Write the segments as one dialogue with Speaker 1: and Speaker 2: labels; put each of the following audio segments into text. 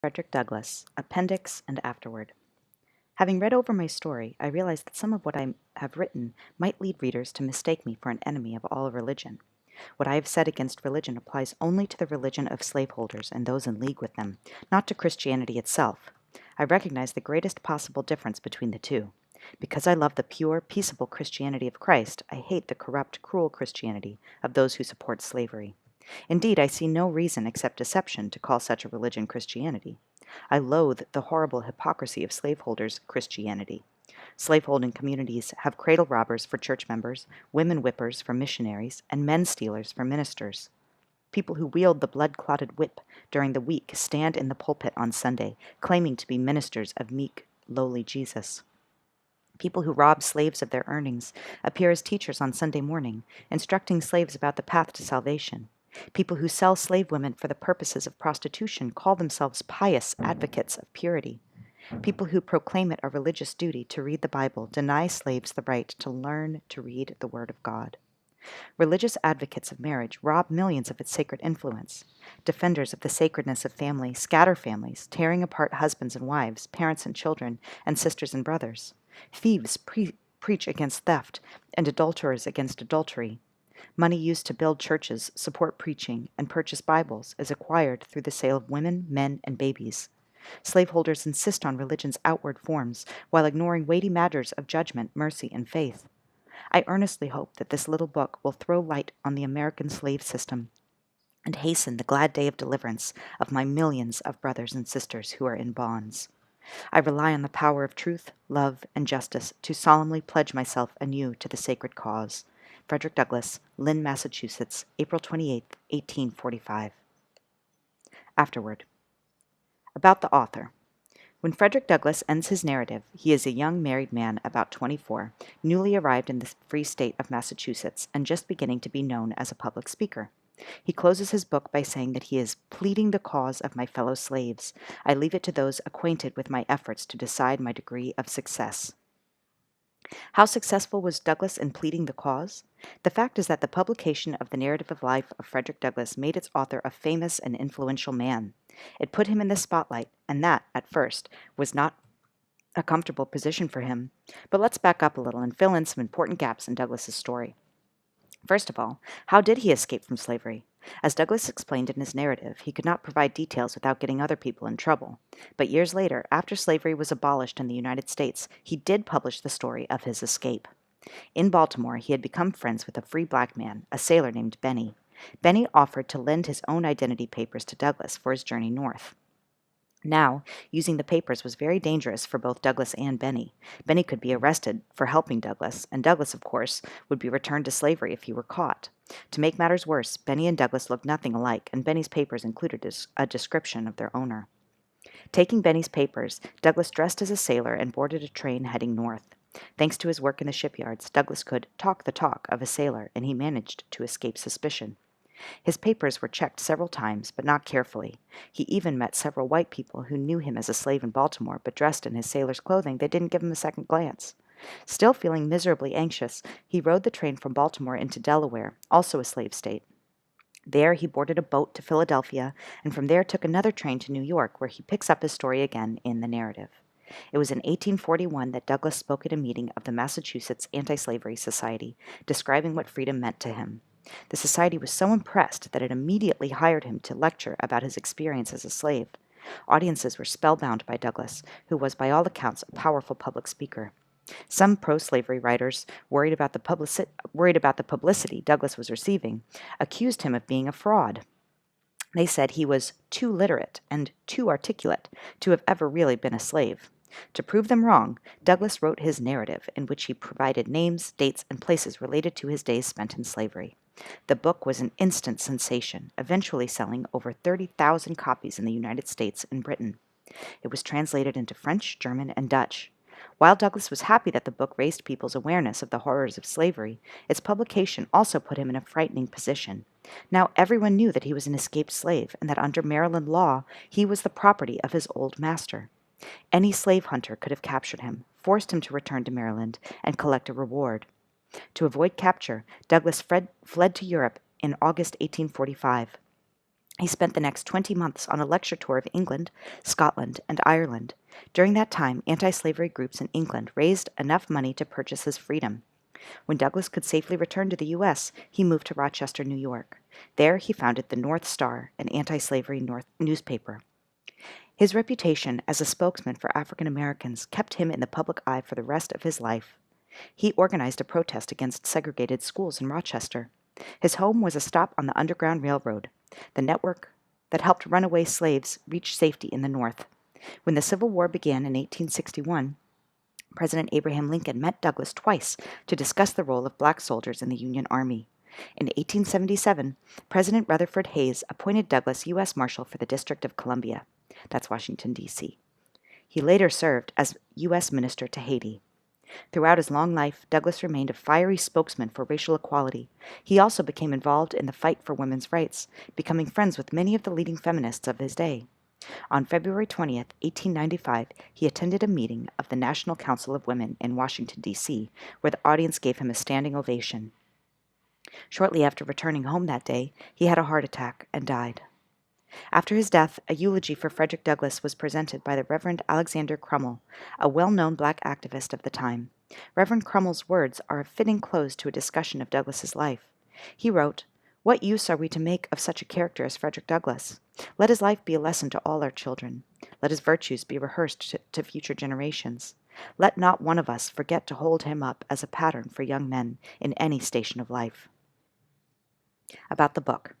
Speaker 1: Frederick Douglass, Appendix and Afterward. Having read over my story, I realized that some of what I have written might lead readers to mistake me for an enemy of all religion. What I have said against religion applies only to the religion of slaveholders and those in league with them, not to Christianity itself. I recognize the greatest possible difference between the two. Because I love the pure, peaceable Christianity of Christ, I hate the corrupt, cruel Christianity of those who support slavery. Indeed, I see no reason except deception to call such a religion Christianity. I loathe the horrible hypocrisy of slaveholders' Christianity. Slaveholding communities have cradle robbers for church members, women whippers for missionaries, and men stealers for ministers. People who wield the blood-clotted whip during the week stand in the pulpit on Sunday, claiming to be ministers of meek, lowly Jesus. People who rob slaves of their earnings appear as teachers on Sunday morning, instructing slaves about the path to salvation. People who sell slave women for the purposes of prostitution call themselves pious advocates of purity. People who proclaim it a religious duty to read the Bible deny slaves the right to learn to read the Word of God. Religious advocates of marriage rob millions of its sacred influence. Defenders of the sacredness of family scatter families, tearing apart husbands and wives, parents and children, and sisters and brothers. Thieves preach against theft, and adulterers against adultery. Money used to build churches, support preaching, and purchase Bibles is acquired through the sale of women, men, and babies. Slaveholders insist on religion's outward forms while ignoring weighty matters of judgment, mercy, and faith. I earnestly hope that this little book will throw light on the American slave system and hasten the glad day of deliverance of my millions of brothers and sisters who are in bonds. I rely on the power of truth, love, and justice to solemnly pledge myself anew to the sacred cause. Frederick Douglass, Lynn, Massachusetts, April 28, 1845. Afterward. About the author. When Frederick Douglass ends his narrative, he is a young married man about 24, newly arrived in the free state of Massachusetts and just beginning to be known as a public speaker. He closes his book by saying that he is pleading the cause of my fellow slaves. I leave it to those acquainted with my efforts to decide my degree of success. How successful was Douglass in pleading the cause? The fact is that the publication of the narrative of life of Frederick Douglass made its author a famous and influential man. It put him in the spotlight, and that, at first, was not a comfortable position for him. But let's back up a little and fill in some important gaps in Douglass's story. First of all, how did he escape from slavery? As Douglass explained in his narrative, he could not provide details without getting other people in trouble. But years later, after slavery was abolished in the United States, he did publish the story of his escape. In Baltimore, he had become friends with a free black man, a sailor named Benny. Benny offered to lend his own identity papers to Douglass for his journey north. Now, using the papers was very dangerous for both Douglass and Benny. Benny could be arrested for helping Douglass, and Douglass, of course, would be returned to slavery if he were caught. To make matters worse, Benny and Douglass looked nothing alike, and Benny's papers included a description of their owner. Taking Benny's papers, Douglass dressed as a sailor and boarded a train heading north. Thanks to his work in the shipyards, Douglass could talk the talk of a sailor, and he managed to escape suspicion. His papers were checked several times, but not carefully. He even met several white people who knew him as a slave in Baltimore, but dressed in his sailor's clothing, they didn't give him a second glance. Still feeling miserably anxious, he rode the train from Baltimore into Delaware, also a slave state. There he boarded a boat to Philadelphia, and from there took another train to New York, where he picks up his story again in the narrative. It was in 1841 that Douglass spoke at a meeting of the Massachusetts Anti-Slavery Society, describing what freedom meant to him. The society was so impressed that it immediately hired him to lecture about his experience as a slave. Audiences were spellbound by Douglass, who was by all accounts a powerful public speaker. Some pro-slavery writers, worried about the publicity Douglass was receiving, accused him of being a fraud. They said he was too literate and too articulate to have ever really been a slave. To prove them wrong, Douglass wrote his narrative, in which he provided names, dates, and places related to his days spent in slavery. The book was an instant sensation, eventually selling over 30,000 copies in the United States and Britain. It was translated into French, German, and Dutch. While Douglass was happy that the book raised people's awareness of the horrors of slavery, its publication also put him in a frightening position. Now everyone knew that he was an escaped slave, and that under Maryland law he was the property of his old master. Any slave hunter could have captured him, forced him to return to Maryland, and collect a reward. To avoid capture, Douglass fled to Europe in August 1845. He spent the next 20 months on a lecture tour of England, Scotland, and Ireland. During that time, anti-slavery groups in England raised enough money to purchase his freedom. When Douglass could safely return to the U.S., he moved to Rochester, New York. There, he founded the North Star, an anti-slavery newspaper. His reputation as a spokesman for African Americans kept him in the public eye for the rest of his life. He organized a protest against segregated schools in Rochester. His home was a stop on the Underground Railroad, the network that helped runaway slaves reach safety in the North. When the Civil War began in 1861, President Abraham Lincoln met Douglass twice to discuss the role of black soldiers in the Union Army. In 1877, President Rutherford Hayes appointed Douglass U.S. Marshal for the District of Columbia. That's Washington, D.C. He later served as U.S. Minister to Haiti. Throughout his long life, Douglass remained a fiery spokesman for racial equality. He also became involved in the fight for women's rights, becoming friends with many of the leading feminists of his day. On February 20th, 1895, he attended a meeting of the National Council of Women in Washington, D.C., where the audience gave him a standing ovation. Shortly after returning home that day, he had a heart attack and died. After his death, a eulogy for Frederick Douglass was presented by the Reverend Alexander Crummell, a well-known black activist of the time. Reverend Crummell's words are a fitting close to a discussion of Douglass's life. He wrote, "What use are we to make of such a character as Frederick Douglass? Let his life be a lesson to all our children. Let his virtues be rehearsed to future generations. Let not one of us forget to hold him up as a pattern for young men in any station of life." About the book.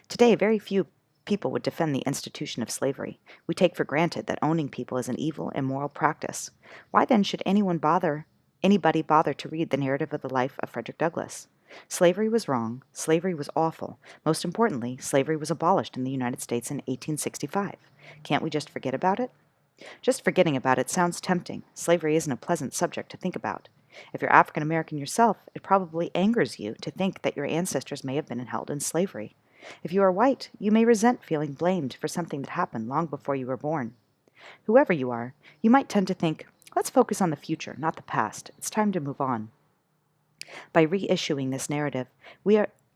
Speaker 1: Today, very few people would defend the institution of slavery. We take for granted that owning people is an evil, immoral practice. Why then should anybody bother to read the narrative of the life of Frederick Douglass? Slavery was wrong. Slavery was awful. Most importantly, slavery was abolished in the United States in 1865. Can't we just forget about it? Just forgetting about it sounds tempting. Slavery isn't a pleasant subject to think about. If you're African American yourself, it probably angers you to think that your ancestors may have been held in slavery. If you are white, you may resent feeling blamed for something that happened long before you were born. Whoever you are, you might tend to think, let's focus on the future, not the past. It's time to move on. By reissuing this narrative,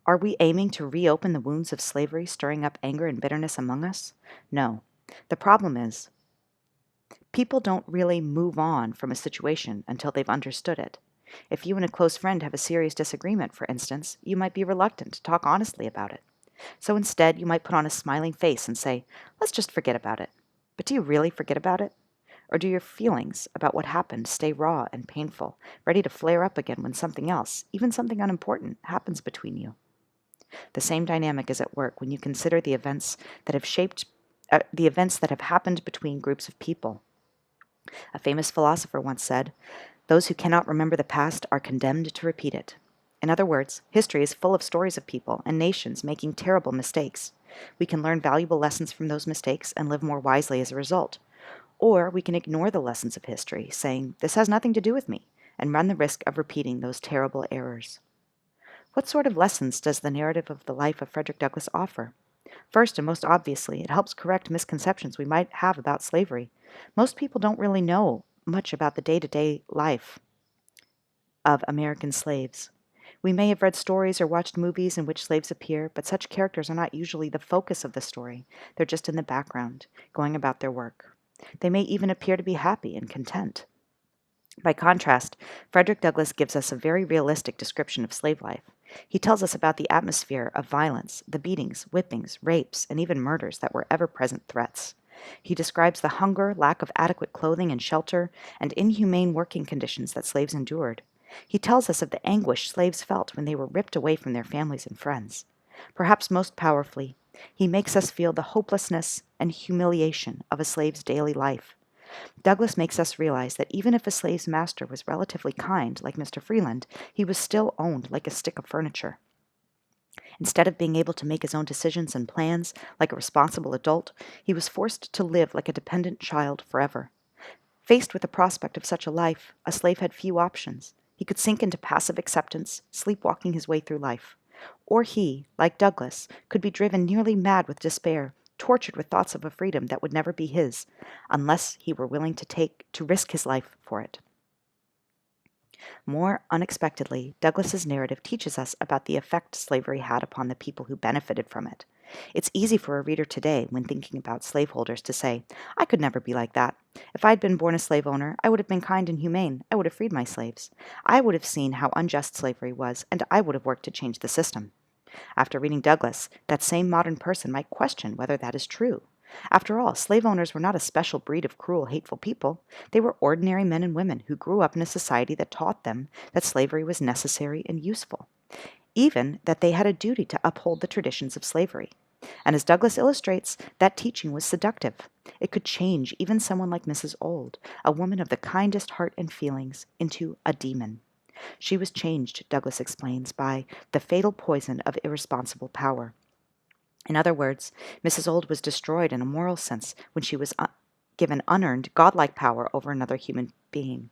Speaker 1: are we aiming to reopen the wounds of slavery, stirring up anger and bitterness among us? No. The problem is, people don't really move on from a situation until they've understood it. If you and a close friend have a serious disagreement, for instance, you might be reluctant to talk honestly about it. So instead, you might put on a smiling face and say, let's just forget about it. But do you really forget about it? Or do your feelings about what happened stay raw and painful, ready to flare up again when something else, even something unimportant, happens between you? The same dynamic is at work when you consider the events that have happened between groups of people. A famous philosopher once said, "Those who cannot remember the past are condemned to repeat it." In other words, history is full of stories of people and nations making terrible mistakes. We can learn valuable lessons from those mistakes and live more wisely as a result. Or we can ignore the lessons of history, saying, "This has nothing to do with me," and run the risk of repeating those terrible errors. What sort of lessons does the narrative of the life of Frederick Douglass offer? First and most obviously, it helps correct misconceptions we might have about slavery. Most people don't really know much about the day-to-day life of American slaves. We may have read stories or watched movies in which slaves appear, but such characters are not usually the focus of the story. They're just in the background, going about their work. They may even appear to be happy and content. By contrast, Frederick Douglass gives us a very realistic description of slave life. He tells us about the atmosphere of violence, the beatings, whippings, rapes, and even murders that were ever-present threats. He describes the hunger, lack of adequate clothing and shelter, and inhumane working conditions that slaves endured. He tells us of the anguish slaves felt when they were ripped away from their families and friends. Perhaps most powerfully, he makes us feel the hopelessness and humiliation of a slave's daily life. Douglass makes us realize that even if a slave's master was relatively kind, like Mr. Freeland, he was still owned like a stick of furniture. Instead of being able to make his own decisions and plans like a responsible adult, he was forced to live like a dependent child forever. Faced with the prospect of such a life, a slave had few options. He could sink into passive acceptance, sleepwalking his way through life. Or he, like Douglass, could be driven nearly mad with despair, tortured with thoughts of a freedom that would never be his, unless he were willing to risk his life for it. More unexpectedly, Douglass's narrative teaches us about the effect slavery had upon the people who benefited from it. It's easy for a reader today, when thinking about slaveholders, to say, I could never be like that. If I'd been born a slave owner, I would have been kind and humane. I would have freed my slaves. I would have seen how unjust slavery was, and I would have worked to change the system. After reading Douglas, that same modern person might question whether that is true. After all, slave owners were not a special breed of cruel, hateful people. They were ordinary men and women who grew up in a society that taught them that slavery was necessary and useful, even that they had a duty to uphold the traditions of slavery. And as Douglas illustrates, that teaching was seductive. It could change even someone like Mrs. Old, a woman of the kindest heart and feelings, into a demon. She was changed, Douglas explains, by the fatal poison of irresponsible power. In other words, Mrs. Old was destroyed in a moral sense when she was given unearned, godlike power over another human being.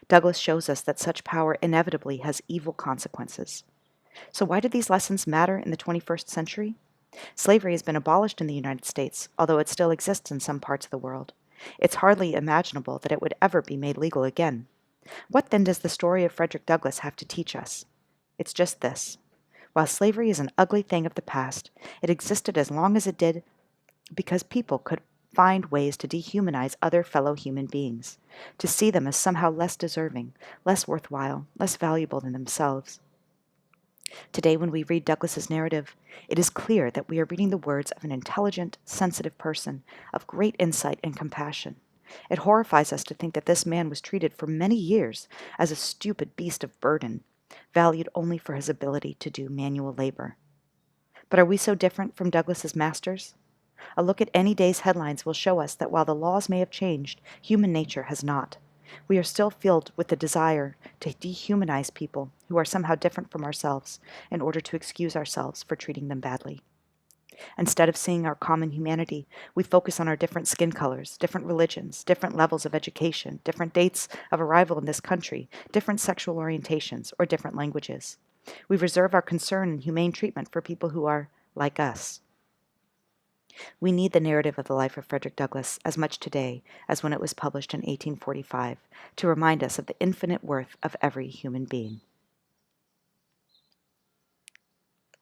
Speaker 1: Douglas shows us that such power inevitably has evil consequences. So why do these lessons matter in the 21st century? Slavery has been abolished in the United States, although it still exists in some parts of the world. It's hardly imaginable that it would ever be made legal again. What then does the story of Frederick Douglass have to teach us? It's just this. While slavery is an ugly thing of the past, it existed as long as it did because people could find ways to dehumanize other fellow human beings, to see them as somehow less deserving, less worthwhile, less valuable than themselves. Today, when we read Douglas's narrative, it is clear that we are reading the words of an intelligent, sensitive person of great insight and compassion. It horrifies us to think that this man was treated for many years as a stupid beast of burden, valued only for his ability to do manual labor. But are we so different from Douglas's masters? A look at any day's headlines will show us that while the laws may have changed, human nature has not. We are still filled with the desire to dehumanize people who are somehow different from ourselves in order to excuse ourselves for treating them badly. Instead of seeing our common humanity, we focus on our different skin colors, different religions, different levels of education, different dates of arrival in this country, different sexual orientations, or different languages. We reserve our concern and humane treatment for people who are like us. We need the narrative of the life of Frederick Douglass as much today as when it was published in 1845 to remind us of the infinite worth of every human being.